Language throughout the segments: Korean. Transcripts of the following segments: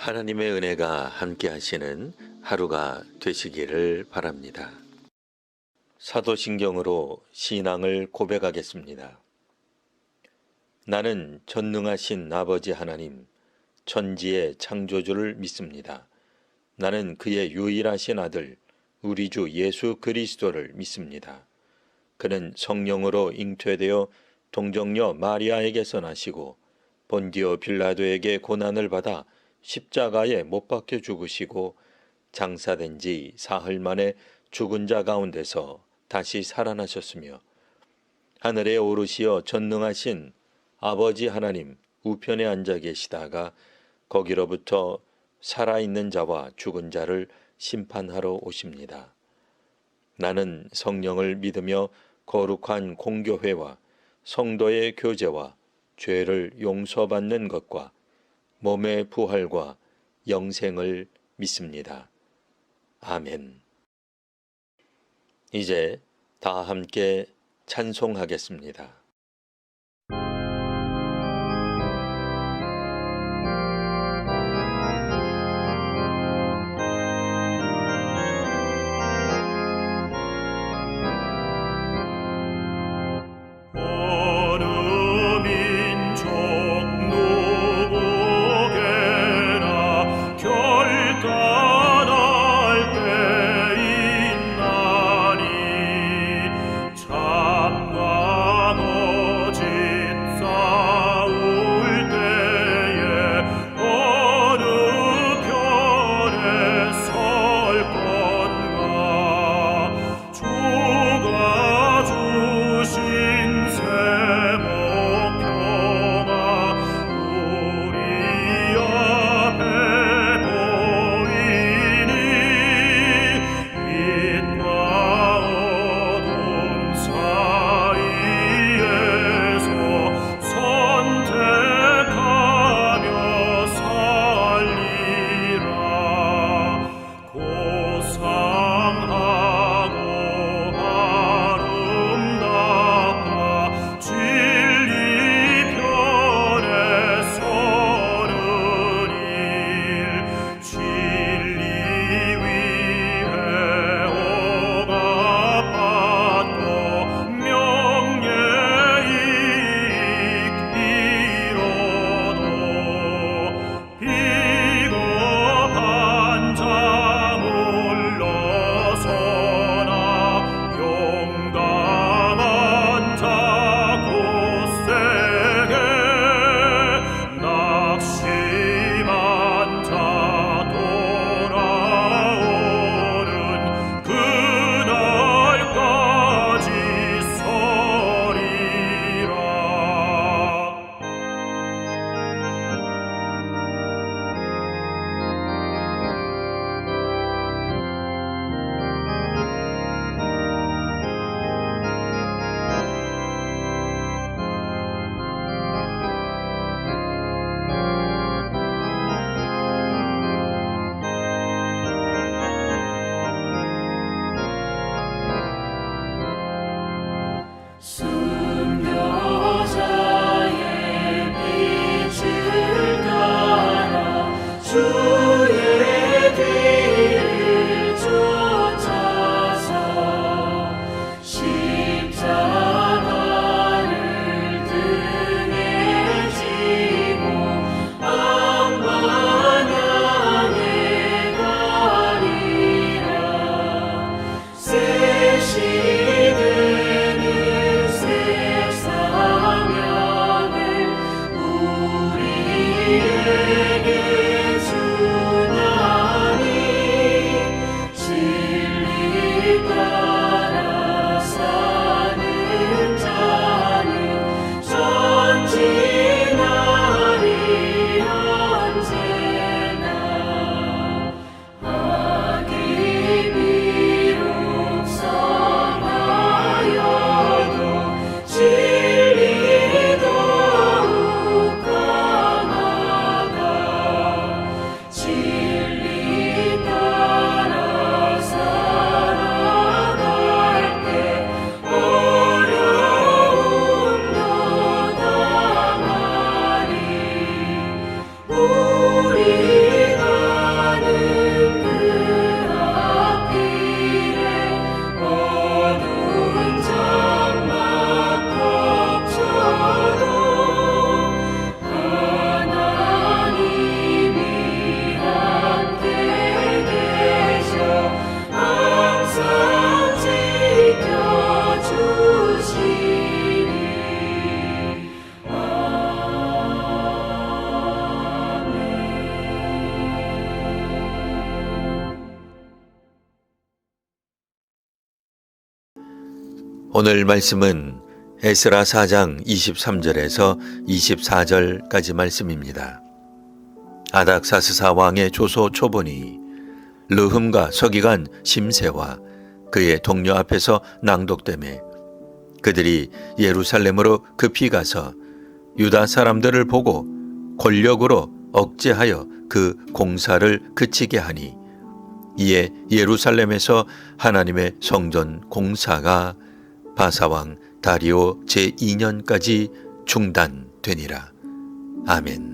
하나님의 은혜가 함께 하시는 하루가 되시기를 바랍니다. 사도신경으로 신앙을 고백하겠습니다. 나는 전능하신 아버지 하나님, 천지의 창조주를 믿습니다. 나는 그의 유일하신 아들, 우리 주 예수 그리스도를 믿습니다. 그는 성령으로 잉태되어 동정녀 마리아에게서 나시고 본디오 빌라도에게 고난을 받아 십자가에 못 박혀 죽으시고 장사된 지 사흘 만에 죽은 자 가운데서 다시 살아나셨으며 하늘에 오르시어 전능하신 아버지 하나님 우편에 앉아 계시다가 거기로부터 살아있는 자와 죽은 자를 심판하러 오십니다. 나는 성령을 믿으며 거룩한 공교회와 성도의 교제와 죄를 용서받는 것과 몸의 부활과 영생을 믿습니다. 아멘. 이제 다 함께 찬송하겠습니다. 우리에게 주 오늘 말씀은 에스라 4장 23절에서 24절까지 말씀입니다. 아닥사스사 왕의 조소 초본이 르흠과 서기관 심세와 그의 동료 앞에서 낭독되매 그들이 예루살렘으로 급히 가서 유다 사람들을 보고 권력으로 억제하여 그 공사를 그치게 하니 이에 예루살렘에서 하나님의 성전 공사가 바사왕 다리오 제2년까지 중단되니라. 아멘.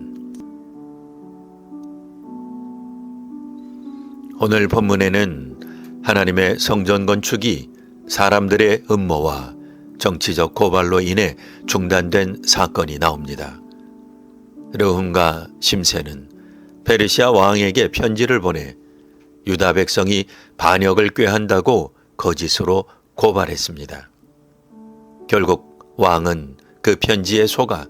오늘 본문에는 하나님의 성전 건축이 사람들의 음모와 정치적 고발로 인해 중단된 사건이 나옵니다. 르흠과 심세는 페르시아 왕에게 편지를 보내 유다 백성이 반역을 꾀한다고 거짓으로 고발했습니다. 결국 왕은 그 편지에 속아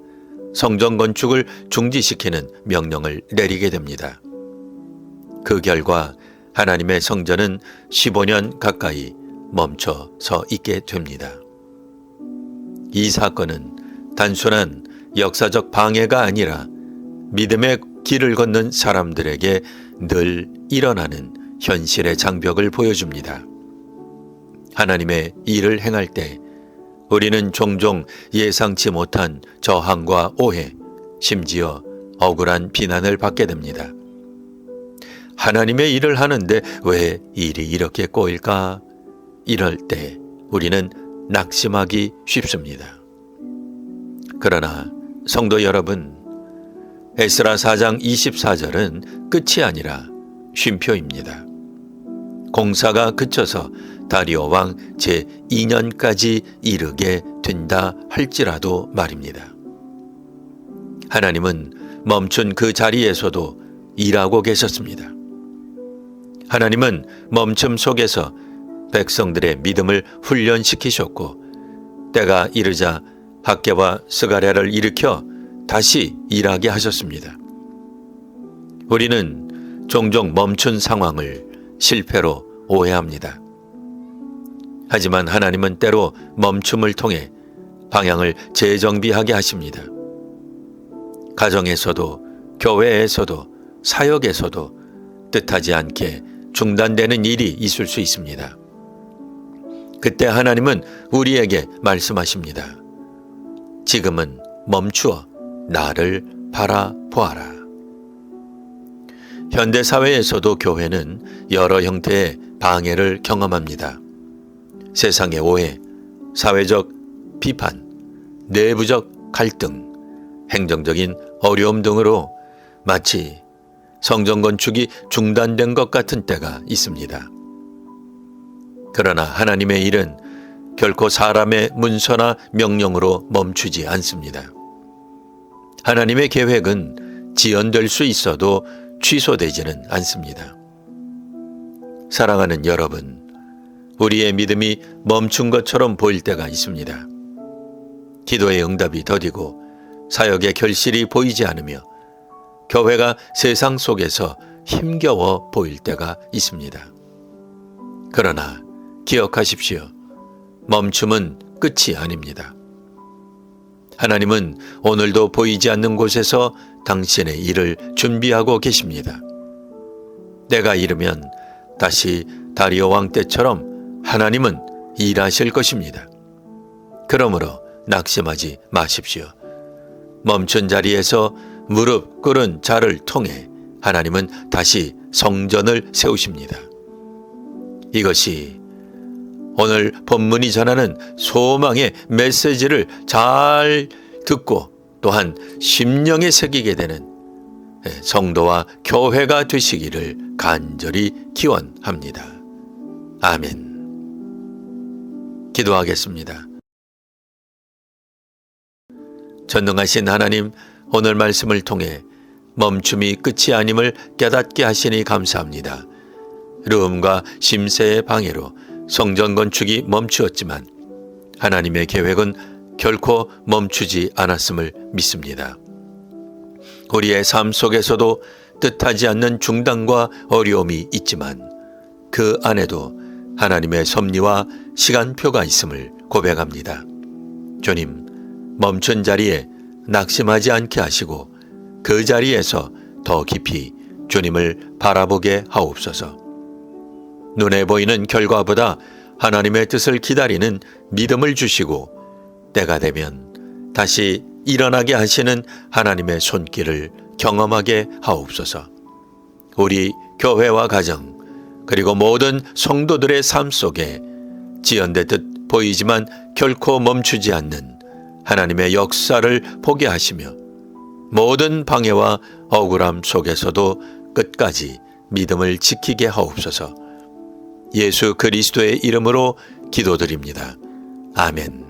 성전 건축을 중지시키는 명령을 내리게 됩니다. 그 결과 하나님의 성전은 15년 가까이 멈춰서 있게 됩니다. 이 사건은 단순한 역사적 방해가 아니라 믿음의 길을 걷는 사람들에게 늘 일어나는 현실의 장벽을 보여줍니다. 하나님의 일을 행할 때 우리는 종종 예상치 못한 저항과 오해, 심지어 억울한 비난을 받게 됩니다. 하나님의 일을 하는데 왜 일이 이렇게 꼬일까? 이럴 때 우리는 낙심하기 쉽습니다. 그러나 성도 여러분, 에스라 4장 24절은 끝이 아니라 쉼표입니다. 공사가 그쳐서 다리오 왕 제2년까지 이르게 된다 할지라도 말입니다. 하나님은 멈춘 그 자리에서도 일하고 계셨습니다. 하나님은 멈춤 속에서 백성들의 믿음을 훈련시키셨고 때가 이르자 학개와 스가랴를 일으켜 다시 일하게 하셨습니다. 우리는 종종 멈춘 상황을 실패로 오해합니다. 하지만 하나님은 때로 멈춤을 통해 방향을 재정비하게 하십니다. 가정에서도 교회에서도 사역에서도 뜻하지 않게 중단되는 일이 있을 수 있습니다. 그때 하나님은 우리에게 말씀하십니다. 지금은 멈추어 나를 바라보아라. 현대사회에서도 교회는 여러 형태의 방해를 경험합니다. 세상의 오해, 사회적 비판, 내부적 갈등, 행정적인 어려움 등으로 마치 성전 건축이 중단된 것 같은 때가 있습니다. 그러나 하나님의 일은 결코 사람의 문서나 명령으로 멈추지 않습니다. 하나님의 계획은 지연될 수 있어도 취소되지는 않습니다. 사랑하는 여러분, 우리의 믿음이 멈춘 것처럼 보일 때가 있습니다. 기도의 응답이 더디고 사역의 결실이 보이지 않으며 교회가 세상 속에서 힘겨워 보일 때가 있습니다. 그러나 기억하십시오. 멈춤은 끝이 아닙니다. 하나님은 오늘도 보이지 않는 곳에서 당신의 일을 준비하고 계십니다. 때가 이르면 다시 다리오 왕 때처럼 하나님은 일하실 것입니다. 그러므로 낙심하지 마십시오. 멈춘 자리에서 무릎 꿇은 자를 통해 하나님은 다시 성전을 세우십니다. 이것이 오늘 본문이 전하는 소망의 메시지를 잘 듣고 또한 심령에 새기게 되는 성도와 교회가 되시기를 간절히 기원합니다. 아멘. 기도하겠습니다. 전능하신 하나님, 오늘 말씀을 통해 멈춤이 끝이 아님을 깨닫게 하시니 감사합니다. 르흠과 심세의 방해로 성전 건축이 멈추었지만 하나님의 계획은 결코 멈추지 않았음을 믿습니다. 우리의 삶 속에서도 뜻하지 않는 중단과 어려움이 있지만 그 안에도 하나님의 섭리와 시간표가 있음을 고백합니다. 주님, 멈춘 자리에 낙심하지 않게 하시고 그 자리에서 더 깊이 주님을 바라보게 하옵소서. 눈에 보이는 결과보다 하나님의 뜻을 기다리는 믿음을 주시고 때가 되면 다시 일어나게 하시는 하나님의 손길을 경험하게 하옵소서. 우리 교회와 가정 그리고 모든 성도들의 삶 속에 지연되듯 보이지만 결코 멈추지 않는 하나님의 역사를 보게 하시며 모든 방해와 억울함 속에서도 끝까지 믿음을 지키게 하옵소서. 예수 그리스도의 이름으로 기도드립니다. 아멘.